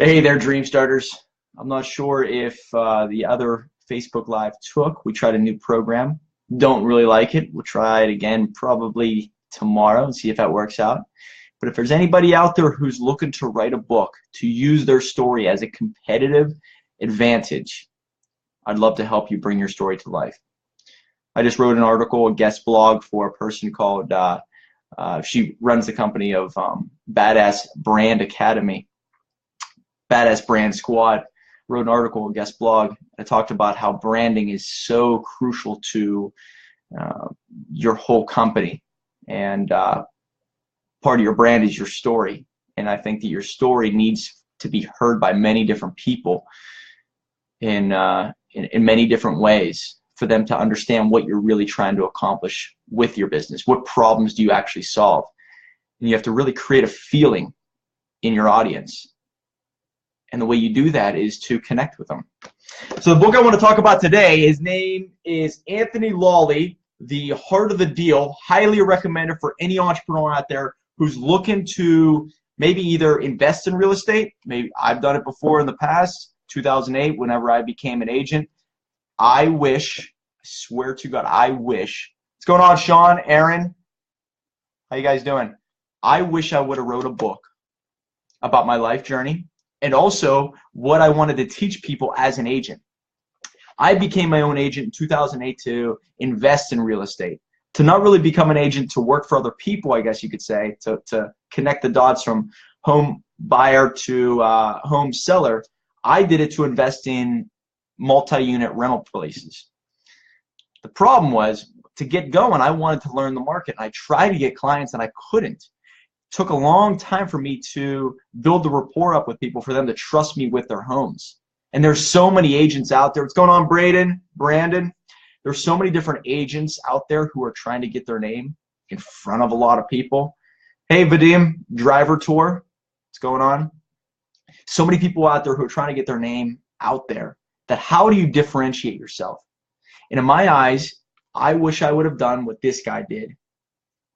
Hey there, Dream Starters. I'm not sure if the other Facebook Live took. We tried a new program. Don't really like it. We'll try it again probably tomorrow and see if that works out. But if there's anybody out there who's looking to write a book, to use their story as a competitive advantage, I'd love to help you bring your story to life. I just wrote an article, a guest blog for a person called, she runs the company of Badass Brand Academy. Badass Brand Squad. Wrote an article, a guest blog. I talked about how branding is so crucial to your whole company, and part of your brand is your story. And I think that your story needs to be heard by many different people in many different ways for them to understand what you're really trying to accomplish with your business. What problems do you actually solve? And you have to really create a feeling in your audience. And the way you do that is to connect with them. So the book I want to talk about today, his name is Anthony Lally, The Heart of the Deal. Highly recommended for any entrepreneur out there who's looking to maybe either invest in real estate. Maybe I've done it before in the past, 2008, whenever I became an agent. I wish, I swear to God, I wish. What's going on, Sean, Aaron? How you guys doing? I wish I would have wrote a book about my life journey, and also what I wanted to teach people as an agent. I became my own agent in 2008 to invest in real estate, to not really become an agent to work for other people, I guess you could say, to connect the dots from home buyer to home seller. I did it to invest in multi-unit rental places. The problem was, to get going, I wanted to learn the market. I tried to get clients and I couldn't. Took a long time for me to build the rapport up with people, for them to trust me with their homes. And there's so many agents out there. What's going on, Brandon? There's so many different agents out there who are trying to get their name in front of a lot of people. Hey, Vadim, Driver Tour. What's going on? So many people out there who are trying to get their name out there. That how do you differentiate yourself? And in my eyes, I wish I would have done what this guy did.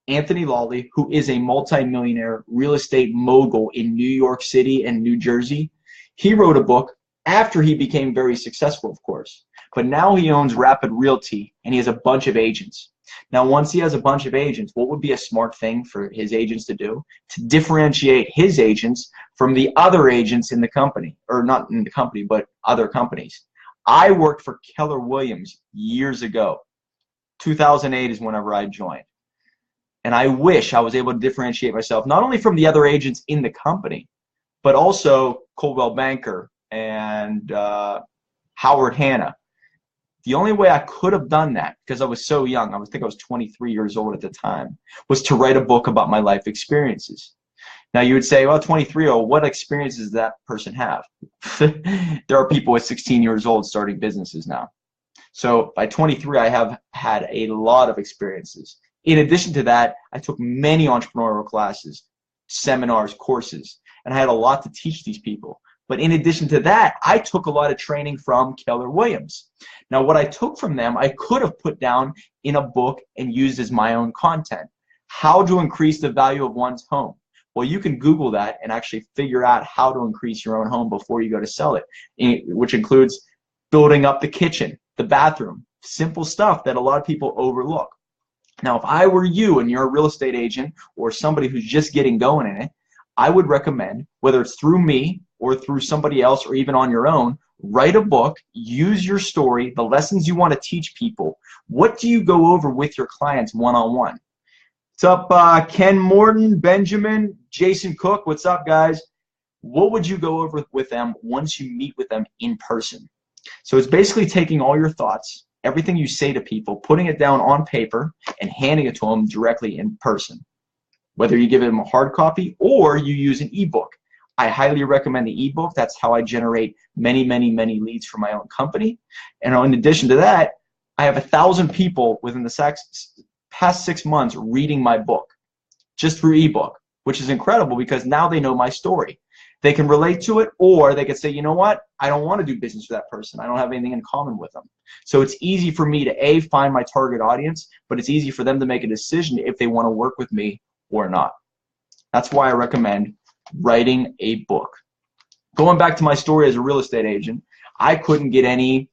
Anthony Lally, who is a multi-millionaire real estate mogul in New York City and New Jersey. He wrote a book after he became very successful, of course. But now he owns Rapid Realty, and he has a bunch of agents. Now, once he has a bunch of agents, what would be a smart thing for his agents to do? To differentiate his agents from the other agents in the company, or not in the company, but other companies. I worked for Keller Williams years ago. 2008 is whenever I joined. And I wish I was able to differentiate myself, not only from the other agents in the company, but also Coldwell Banker and Howard Hanna. The only way I could have done that, because I was so young, I think I was 23 years old at the time, was to write a book about my life experiences. Now you would say, well, 23-year-old, what experiences does that person have? There are people at 16 years old starting businesses now. So by 23, I have had a lot of experiences. In addition to that, I took many entrepreneurial classes, seminars, courses, and I had a lot to teach these people. But in addition to that, I took a lot of training from Keller Williams. Now, what I took from them, I could have put down in a book and used as my own content. How to increase the value of one's home. Well, you can Google that and actually figure out how to increase your own home before you go to sell it, which includes building up the kitchen, the bathroom, simple stuff that a lot of people overlook. Now, if I were you and you're a real estate agent or somebody who's just getting going in it, I would recommend, whether it's through me or through somebody else or even on your own, write a book, use your story, the lessons you want to teach people. What do you go over with your clients one-on-one? What's up, Ken Morton, Benjamin, Jason Cook? What's up, guys? What would you go over with them once you meet with them in person? So it's basically taking all your thoughts, everything you say to people, putting it down on paper and handing it to them directly in person. Whether you give them a hard copy or you use an ebook. I highly recommend the ebook. That's how I generate many, many, many leads for my own company. And in addition to that, I have 1,000 people within the past 6 months reading my book just through ebook, which is incredible because now they know my story. They can relate to it, or they can say, you know what, I don't want to do business with that person. I don't have anything in common with them. So it's easy for me to, A, find my target audience, but it's easy for them to make a decision if they want to work with me or not. That's why I recommend writing a book. Going back to my story as a real estate agent, I couldn't get any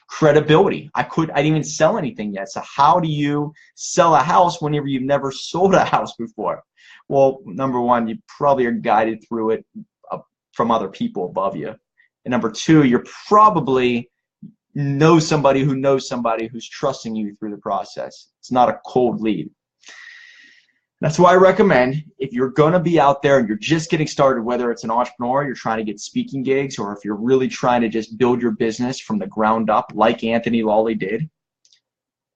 credibility. I didn't even sell anything yet. So how do you sell a house whenever you've never sold a house before? Well, number one, you probably are guided through it from other people above you. And number two, you're probably know somebody who's trusting you through the process. It's not a cold lead. That's why I recommend, if you're going to be out there and you're just getting started, whether it's an entrepreneur, you're trying to get speaking gigs, or if you're really trying to just build your business from the ground up like Anthony Lally did,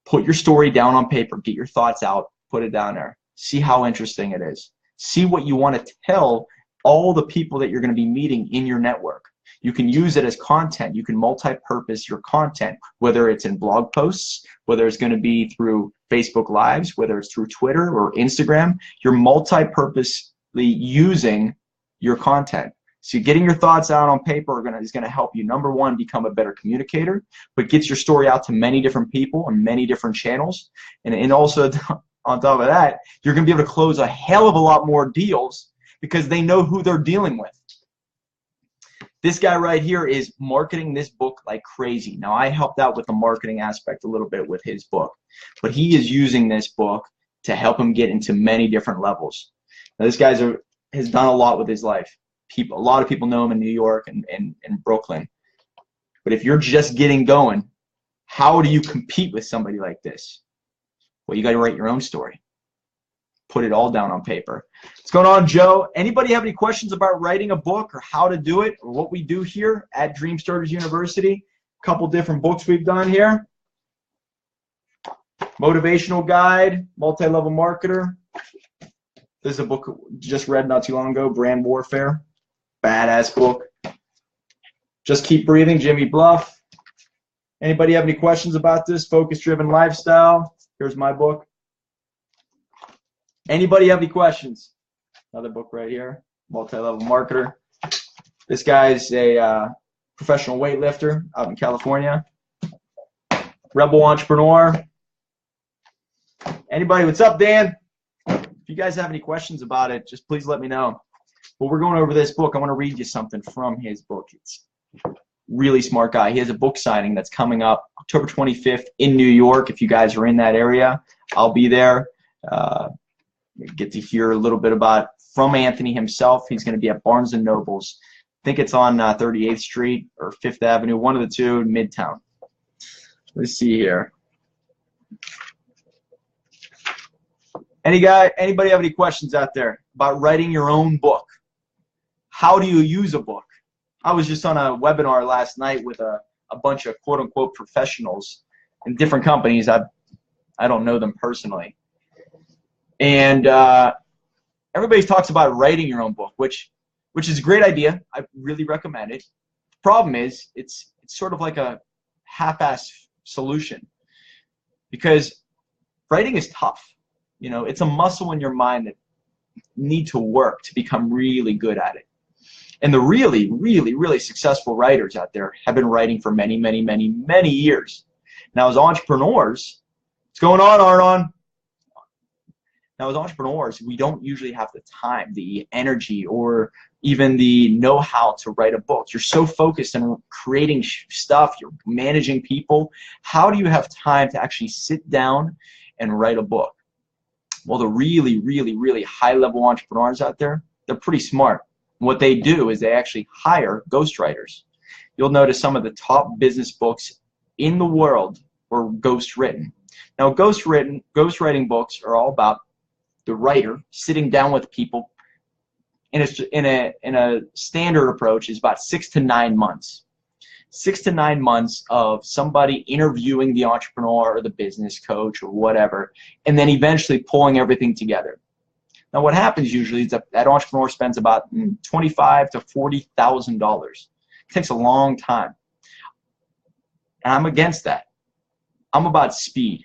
put your story down on paper, get your thoughts out, put it down there. See how interesting it is. See what you want to tell all the people that you're going to be meeting in your network. You can use it as content. You can multi-purpose your content, whether it's in blog posts, whether it's going to be through Facebook Lives, whether it's through Twitter or Instagram. You're multi-purposely using your content. So getting your thoughts out on paper is going to help you, number one, become a better communicator, but gets your story out to many different people and many different channels. And also, on top of that, you're going to be able to close a hell of a lot more deals because they know who they're dealing with. This guy right here is marketing this book like crazy. Now, I helped out with the marketing aspect a little bit with his book, but he is using this book to help him get into many different levels. Now, this guy has done a lot with his life. A lot of people know him in New York and Brooklyn. But if you're just getting going, how do you compete with somebody like this? Well, you got to write your own story. Put it all down on paper. What's going on, Joe? Anybody have any questions about writing a book or how to do it or what we do here at Dream Starters University? A couple different books we've done here. Motivational Guide, Multi-Level Marketer. This is a book just read not too long ago, Brand Warfare. Badass book. Just Keep Breathing, Jimmy Bluff. Anybody have any questions about this? Focus-Driven Lifestyle. Here's my book. Anybody have any questions? Another book right here, Multi-Level Marketer. This guy's a professional weightlifter out in California. Rebel Entrepreneur. Anybody? What's up, Dan? If you guys have any questions about it, just please let me know. But we're going over this book. I want to read you something from his book. It's really smart guy. He has a book signing that's coming up October 25th in New York. If you guys are in that area, I'll be there. Get to hear a little bit about from Anthony himself. He's going to be at Barnes & Noble's. I think it's on 38th Street or 5th Avenue, one of the two in Midtown. Let's see here. Anybody have any questions out there about writing your own book? How do you use a book? I was just on a webinar last night with a bunch of quote-unquote professionals in different companies. I don't know them personally. And everybody talks about writing your own book, which is a great idea. I really recommend it. The problem is it's sort of like a half-ass solution because writing is tough. You know, it's a muscle in your mind that you need to work to become really good at it. And the really, really, really successful writers out there have been writing for many, many, many, many years. Now, as entrepreneurs, what's going on, Arnon? Now, as entrepreneurs, we don't usually have the time, the energy, or even the know-how to write a book. You're so focused on creating stuff, you're managing people. How do you have time to actually sit down and write a book? Well, the really, really, really high-level entrepreneurs out there, they're pretty smart. What they do is they actually hire ghostwriters. You'll notice some of the top business books in the world were ghost-written. Now, ghostwriting books are all about the writer sitting down with people in a standard approach is about 6 to 9 months. 6 to 9 months of somebody interviewing the entrepreneur or the business coach or whatever, and then eventually pulling everything together. Now, what happens usually is that entrepreneur spends about $25,000 to $40,000. It takes a long time. And I'm against that. I'm about speed.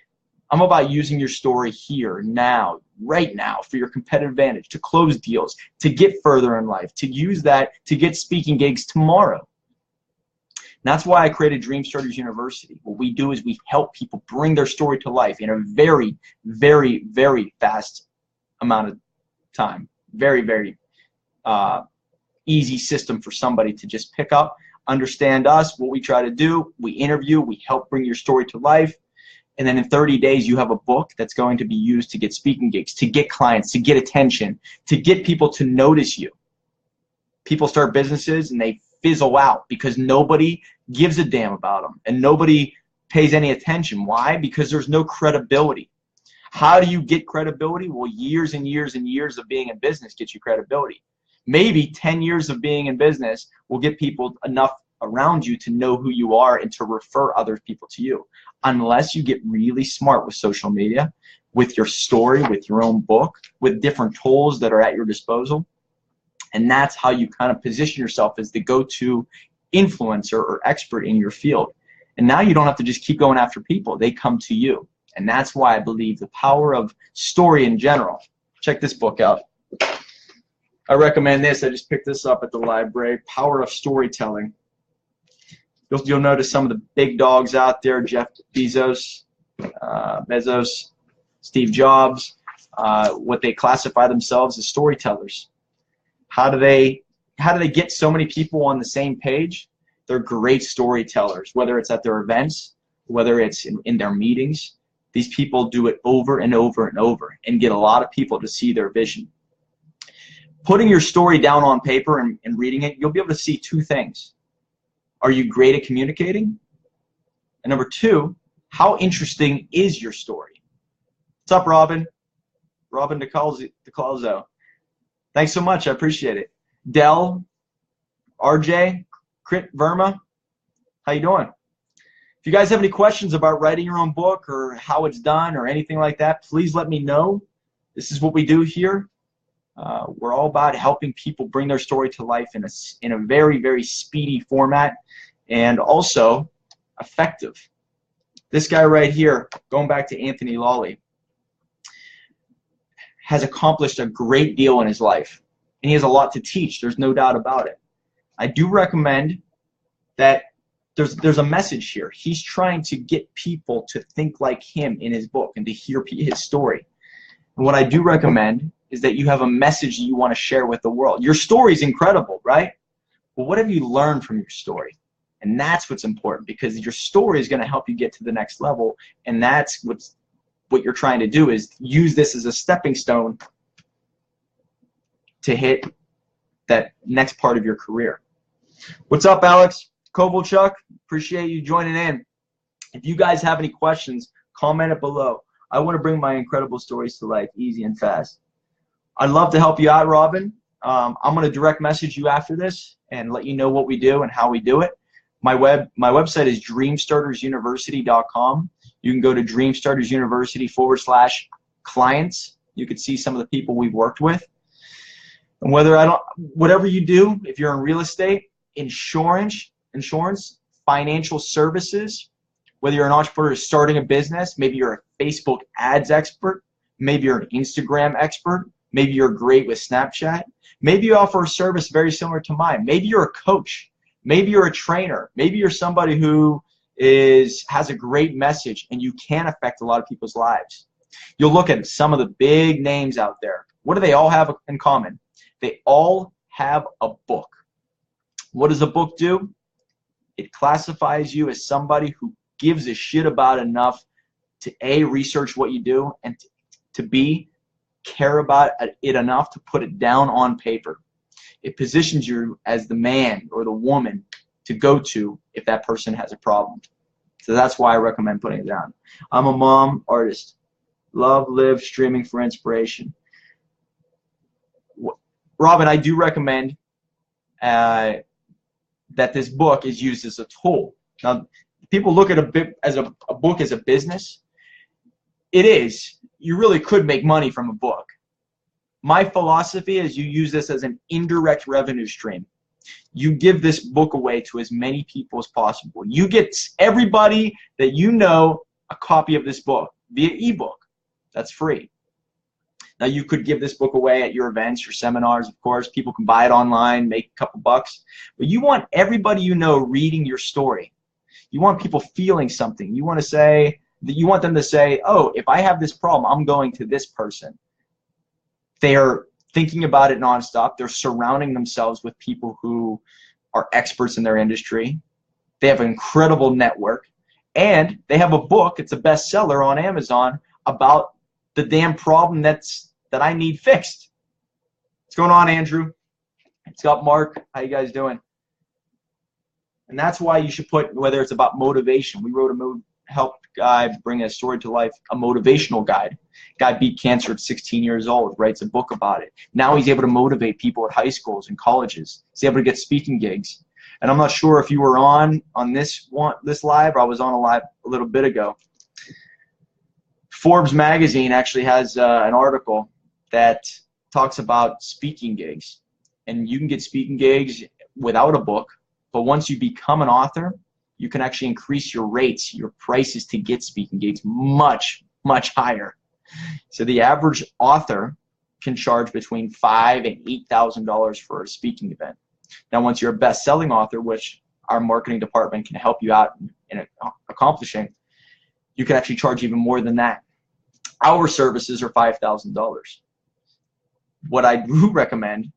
I'm about using your story here, now, right now, for your competitive advantage, to close deals, to get further in life, to use that to get speaking gigs tomorrow. And that's why I created Dream Starters University. What we do is we help people bring their story to life in a very, very, very fast amount of time. Very, very easy system for somebody to just pick up, understand us, what we try to do. We interview, we help bring your story to life. And then in 30 days, you have a book that's going to be used to get speaking gigs, to get clients, to get attention, to get people to notice you. People start businesses and they fizzle out because nobody gives a damn about them and nobody pays any attention. Why? Because there's no credibility. How do you get credibility? Well, years and years and years of being in business gets you credibility. Maybe 10 years of being in business will get people enough around you to know who you are and to refer other people to you. Unless you get really smart with social media, with your story, with your own book, with different tools that are at your disposal. And that's how you kind of position yourself as the go-to influencer or expert in your field. And now you don't have to just keep going after people. They come to you. And that's why I believe the power of story in general. Check this book out. I recommend this. I just picked this up at the library. Power of Storytelling. You'll notice some of the big dogs out there, Jeff Bezos, Steve Jobs, what they classify themselves as storytellers. How do they get so many people on the same page? They're great storytellers, whether it's at their events, whether it's in their meetings. These people do it over and over and over and get a lot of people to see their vision. Putting your story down on paper and reading it, you'll be able to see two things. Are you great at communicating? And number two, how interesting is your story? What's up, Robin? Robin DeCalzo. Thanks so much. I appreciate it. Dell, RJ, Crit Verma, how you doing? If you guys have any questions about writing your own book or how it's done or anything like that, please let me know. This is what we do here. We're all about helping people bring their story to life in a very, very speedy format and also effective. This guy right here, going back to Anthony Lally, has accomplished a great deal in his life. And he has a lot to teach. There's no doubt about it. I do recommend that there's a message here. He's trying to get people to think like him in his book and to hear his story. And what I do recommend is that you have a message that you want to share with the world. Your story is incredible, right? But what have you learned from your story? And that's what's important, because your story is going to help you get to the next level. And that's what you're trying to do, is use this as a stepping stone to hit that next part of your career. What's up, Alex Kovalchuk? Appreciate you joining in. If you guys have any questions, comment it below. I want to bring my incredible stories to life easy and fast. I'd love to help you out, Robin. I'm going to direct message you after this and let you know what we do and how we do it. My website is dreamstartersuniversity.com. You can go to dreamstartersuniversity/clients. You can see some of the people we've worked with. And whatever you do, if you're in real estate, insurance, financial services, whether you're an entrepreneur starting a business, maybe you're a Facebook ads expert, maybe you're an Instagram expert, maybe you're great with Snapchat, maybe you offer a service very similar to mine, maybe you're a coach, maybe you're a trainer, maybe you're somebody who has a great message and you can affect a lot of people's lives. You'll look at some of the big names out there. What do they all have in common? They all have a book. What does a book do? It classifies you as somebody who gives a shit about enough to A, research what you do, and to B, care about it enough to put it down on paper. It positions you as the man or the woman to go to if that person has a problem. So that's why I recommend putting it down. I'm a mom artist. Love, live, streaming for inspiration. Robin, I do recommend that this book is used as a tool. Now, people look at a book as a business. It is. You really could make money from a book. My philosophy is you use this as an indirect revenue stream. You give this book away to as many people as possible. You get everybody that you know a copy of this book via ebook. That's free. Now, you could give this book away at your events, your seminars, of course. People can buy it online, make a couple bucks. But you want everybody you know reading your story. You want people feeling something. You want them to say, oh, if I have this problem, I'm going to this person. They're thinking about it nonstop. They're surrounding themselves with people who are experts in their industry. They have an incredible network, and they have a book. It's a bestseller on Amazon about the damn problem that I need fixed. What's going on, Andrew? What's up, Mark? How you guys doing? And that's why you should put, whether it's about motivation. We wrote a help guy bring a story to life, a motivational guide. Guy beat cancer at 16 years old, writes a book about it. Now he's able to motivate people at high schools and colleges. He's able to get speaking gigs. And I'm not sure if you were on this live, or I was on a live a little bit ago. Forbes magazine actually has an article that talks about speaking gigs. And you can get speaking gigs without a book, but once you become an author, you can actually increase your rates, your prices to get speaking gigs much, much higher. So the average author can charge between $5,000 and $8,000 for a speaking event. Now, once you're a best-selling author, which our marketing department can help you out in accomplishing, you can actually charge even more than that. Our services are $5,000. What I do recommend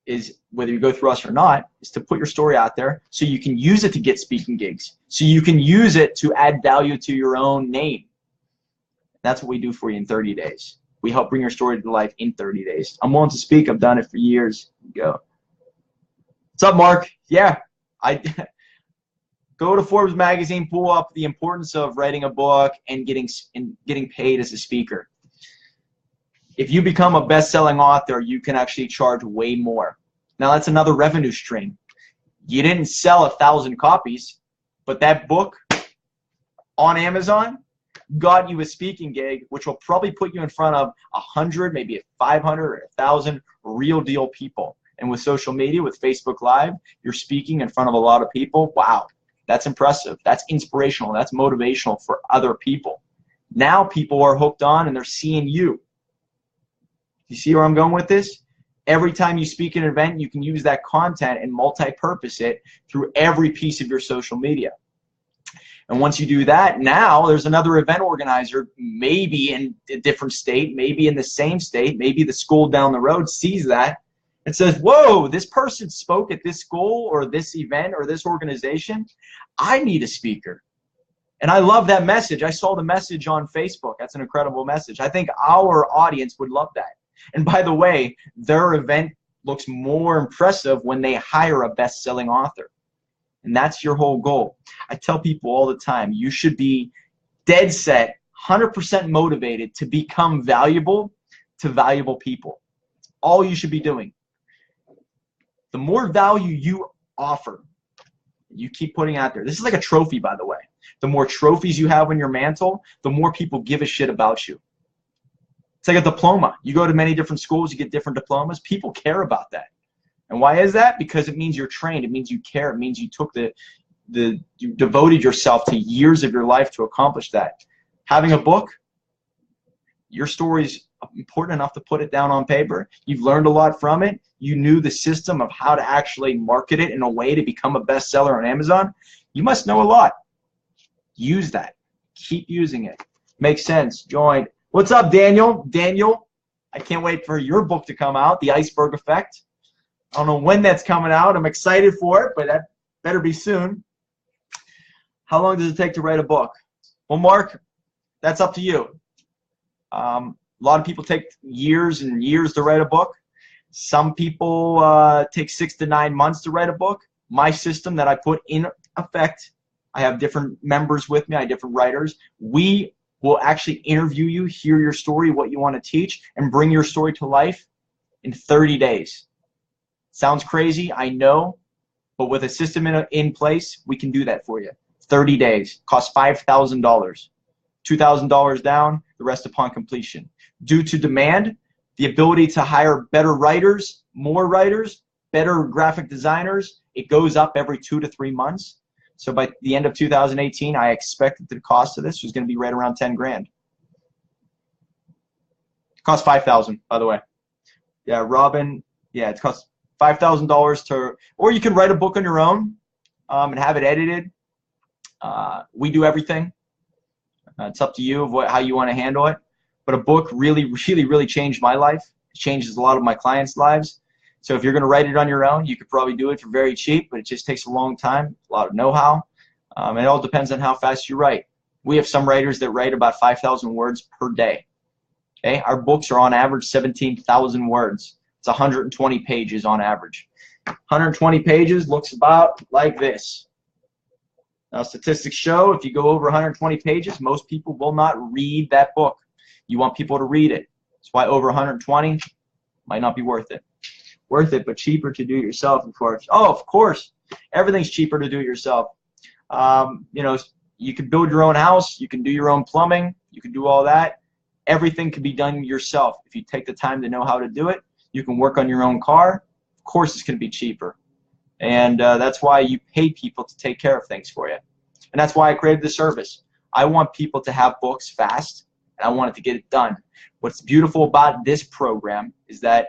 is, whether you go through us or not, is to put your story out there so you can use it to get speaking gigs, so you can use it to add value to your own name. That's what we do for you in 30 days. We help bring your story to life in 30 days. I'm willing to speak. I've done it for years. Go. What's up, Mark? Yeah, I go to Forbes magazine, pull up the importance of writing a book and getting paid as a speaker. If you become a best-selling author, you can actually charge way more. Now, that's another revenue stream. You didn't sell 1,000 copies, but that book on Amazon got you a speaking gig, which will probably put you in front of 100, maybe 500 or 1,000 real deal people. And with social media, with Facebook Live, you're speaking in front of a lot of people. Wow, that's impressive. That's inspirational. That's motivational for other people. Now people are hooked on and they're seeing you. You see where I'm going with this? Every time you speak at an event, you can use that content and multi-purpose it through every piece of your social media. And once you do that, now there's another event organizer, maybe in a different state, maybe in the same state, maybe the school down the road sees that and says, whoa, this person spoke at this school or this event or this organization. I need a speaker. And I love that message. I saw the message on Facebook. That's an incredible message. I think our audience would love that. And by the way, their event looks more impressive when they hire a best-selling author. And that's your whole goal. I tell people all the time, you should be dead set, 100% motivated to become valuable to valuable people. That's all you should be doing. The more value you offer, you keep putting out there. This is like a trophy, by the way. The more trophies you have on your mantle, the more people give a shit about you. It's like a diploma. You go to many different schools, you get different diplomas. People care about that. And why is that? Because it means you're trained. It means you care. It means you took you devoted yourself to years of your life to accomplish that. Having a book, your story's important enough to put it down on paper. You've learned a lot from it. You knew the system of how to actually market it in a way to become a bestseller on Amazon. You must know a lot. Use that. Keep using it. Makes sense. Join. What's up, Daniel? Daniel, I can't wait for your book to come out, The Iceberg Effect. I don't know when that's coming out. I'm excited for it, but that better be soon. How long does it take to write a book? Well, Mark, that's up to you. A lot of people take years and years to write a book. Some people take 6 to 9 months to write a book. My system that I put in effect, I have different members with me, I have different writers. We will actually interview you, hear your story, what you want to teach, and bring your story to life in 30 days. Sounds crazy, I know, but with a system in place, we can do that for you. 30 days, costs $5,000. $2,000 down, the rest upon completion. Due to demand, the ability to hire better writers, more writers, better graphic designers, it goes up every 2 to 3 months. So by the end of 2018, I expect that the cost of this was going to be right around 10 grand. It costs $5,000, by the way. Yeah, Robin, yeah, it costs $5,000 to, or you can write a book on your own and have it edited. We do everything. It's up to you of how you want to handle it. But a book really, really, really changed my life. It changes a lot of my clients' lives. So if you're going to write it on your own, you could probably do it for very cheap, but it just takes a long time, a lot of know-how. It all depends on how fast you write. We have some writers that write about 5,000 words per day. Okay? Our books are on average 17,000 words. It's 120 pages on average. 120 pages looks about like this. Now, statistics show if you go over 120 pages, most people will not read that book. You want people to read it. That's why over 120 might not be worth it. Worth it, but cheaper to do yourself, of course. Oh, of course. Everything's cheaper to do yourself. You know, you can build your own house. You can do your own plumbing. You can do all that. Everything can be done yourself. If you take the time to know how to do it, you can work on your own car. Of course, it's going to be cheaper. And that's why you pay people to take care of things for you. And that's why I created the service. I want people to have books fast, and I want it to get it done. What's beautiful about this program is that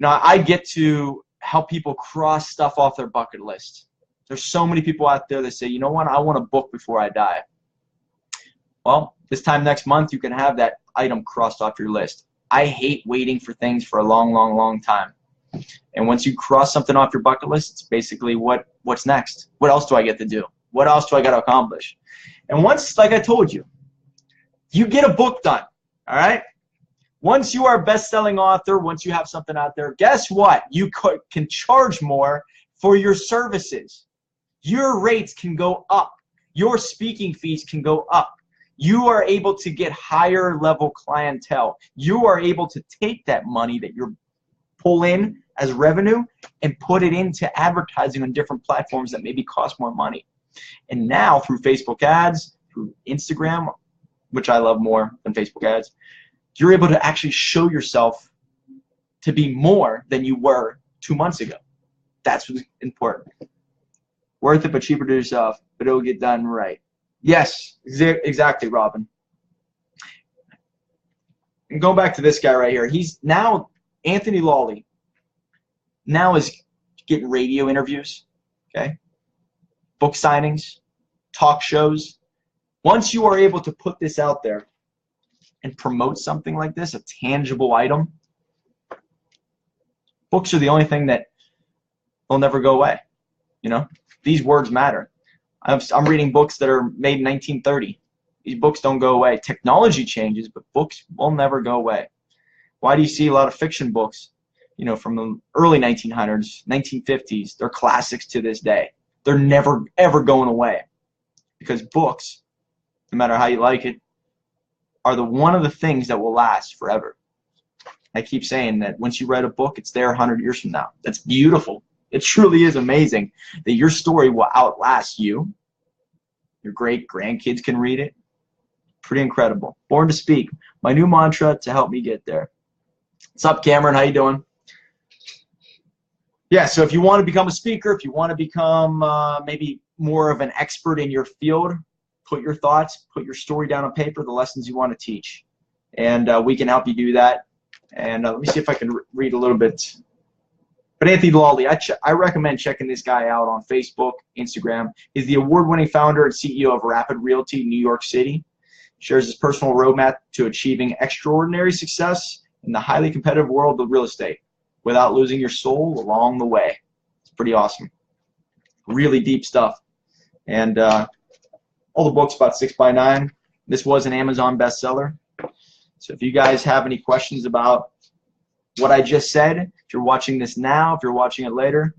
I get to help people cross stuff off their bucket list. There's so many people out there that say, you know what, I want a book before I die. Well, this time next month, you can have that item crossed off your list. I hate waiting for things for a long, long, long time. And once you cross something off your bucket list, it's basically what's next? What else do I get to do? What else do I got to accomplish? And once, like I told you, you get a book done, all right? Once you are a best-selling author, once you have something out there, guess what? You can charge more for your services. Your rates can go up. Your speaking fees can go up. You are able to get higher level clientele. You are able to take that money that you're pull in as revenue and put it into advertising on different platforms that maybe cost more money. And now through Facebook ads, through Instagram, which I love more than Facebook ads, you're able to actually show yourself to be more than you were 2 months ago. That's what's important. Worth it, but cheaper to yourself, but it'll get done right. Yes, exactly, Robin. And going back to this guy right here, he's now, Anthony Lally, now is getting radio interviews, okay? Book signings, talk shows. Once you are able to put this out there and promote something like this, a tangible item, books are the only thing that will never go away. You know, these words matter. I'm reading books that are made in 1930. These books don't go away. Technology changes, but books will never go away. Why do you see a lot of fiction books, you know, from the early 1900s, 1950s? They're classics to this day. They're never, ever going away. Because books, no matter how you like it, are one of the things that will last forever. I keep saying that once you write a book, it's there 100 years from now. That's beautiful. It truly is amazing that your story will outlast you. Your great-grandkids can read it. Pretty incredible. Born to speak. My new mantra to help me get there. What's up, Cameron? How you doing? Yeah, so if you want to become a speaker, if you want to become maybe more of an expert in your field, put your thoughts, put your story down on paper, the lessons you want to teach. And we can help you do that. And let me see if I can read a little bit. But Anthony Lally, I recommend checking this guy out on Facebook, Instagram. He's the award-winning founder and CEO of Rapid Realty, New York City. Shares his personal roadmap to achieving extraordinary success in the highly competitive world of real estate without losing your soul along the way. It's pretty awesome. Really deep stuff. And all the books about 6x9. This was an Amazon bestseller. So if you guys have any questions about what I just said, if you're watching this now, if you're watching it later,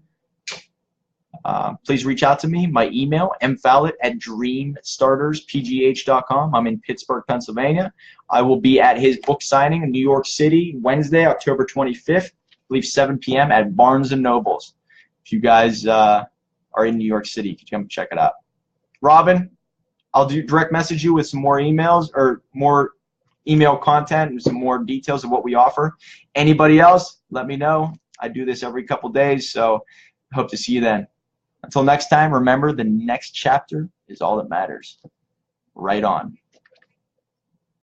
please reach out to me. My email, mfallat@dreamstarterspgh.com. I'm in Pittsburgh, Pennsylvania. I will be at his book signing in New York City Wednesday, October 25th, I believe 7 p.m. at Barnes & Noble's. If you guys are in New York City, you can come check it out. Robin, I'll direct message you with some more emails or more email content and some more details of what we offer. Anybody else, let me know. I do this every couple days, so I hope to see you then. Until next time, remember the next chapter is all that matters. Right on.